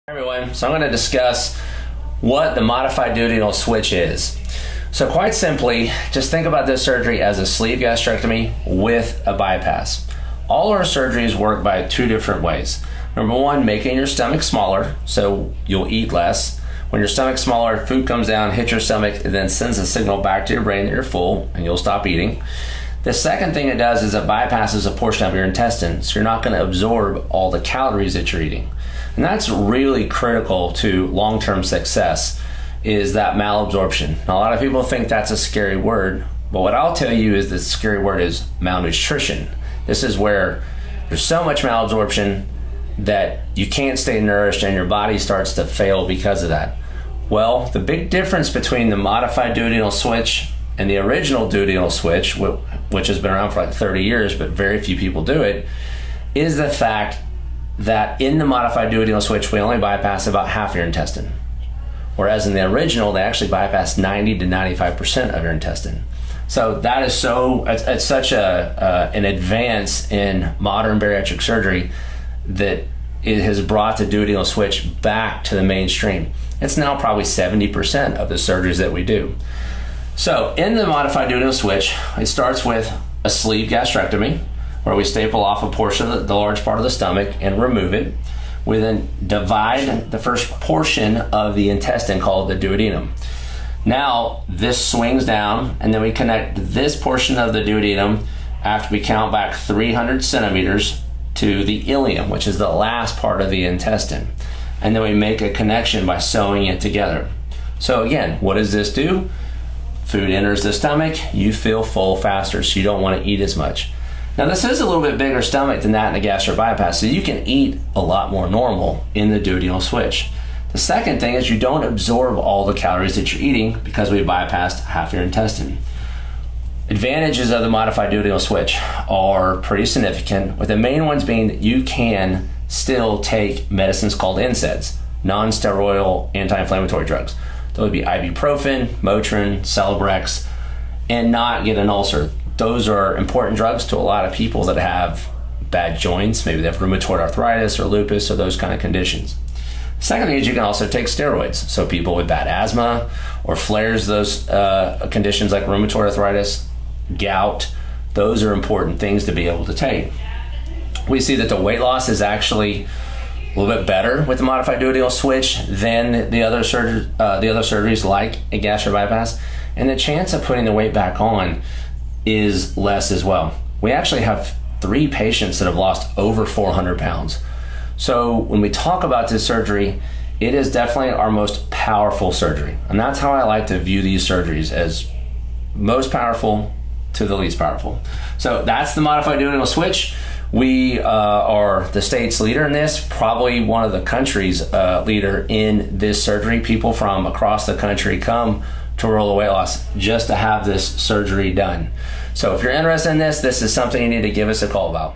Hi everyone, so I'm going to discuss what the modified duodenal switch is. So quite simply, just think about this surgery as a sleeve gastrectomy with a bypass. All our surgeries work by two different ways. Number one, making your stomach smaller so you'll eat less. When your stomach's smaller, food comes down, hits your stomach, and then sends a signal back to your brain that you're full and you'll stop eating. The second thing it does is it bypasses a portion of your intestine, so you're not going to absorb all the calories that you're eating. And that's really critical to long-term success, is that malabsorption. Now, a lot of people think that's a scary word, but what I'll tell you is the scary word is malnutrition. This is where there's so much malabsorption that you can't stay nourished and your body starts to fail because of that. Well, the big difference between the modified duodenal switch and the original duodenal switch, which has been around for like 30 years, but very few people do it, is the fact that in the modified duodenal switch, we only bypass about half your intestine. Whereas in the original, they actually bypass 90 to 95% of your intestine. So that is it's such an advance in modern bariatric surgery that it has brought the duodenal switch back to the mainstream. It's now probably 70% of the surgeries that we do. So in the modified duodenal switch, it starts with a sleeve gastrectomy, where we staple off a portion of the large part of the stomach and remove it. We then divide the first portion of the intestine called the duodenum. Now this swings down, and then we connect this portion of the duodenum after we count back 300 centimeters to the ileum, which is the last part of the intestine. And then we make a connection by sewing it together. So again, what does this do? Food enters the stomach, you feel full faster, so you don't want to eat as much. Now this is a little bit bigger stomach than that in the gastric bypass, so you can eat a lot more normal in the duodenal switch. The second thing is you don't absorb all the calories that you're eating because we bypassed half your intestine. Advantages of the modified duodenal switch are pretty significant, with the main ones being that you can still take medicines called NSAIDs, non-steroidal anti-inflammatory drugs. Those would be ibuprofen, Motrin, Celebrex, and not get an ulcer. Those are important drugs to a lot of people that have bad joints. Maybe they have rheumatoid arthritis or lupus or those kind of conditions. Second thing is you can also take steroids. So people with bad asthma or flares, those conditions like rheumatoid arthritis, gout, those are important things to be able to take. We see that the weight loss is actually a little bit better with the modified duodenal switch than the other surgeries like a gastric bypass, and the chance of putting the weight back on is less as well. We actually have 3 patients that have lost over 400 pounds. So when we talk about this surgery, it is definitely our most powerful surgery. And that's how I like to view these surgeries, as most powerful to the least powerful. So that's the modified duodenal switch. We are the state's leader in this, probably one of the country's leader in this surgery. People from across the country come to Rural Weight Loss just to have this surgery done. So if you're interested in this is something you need to give us a call about.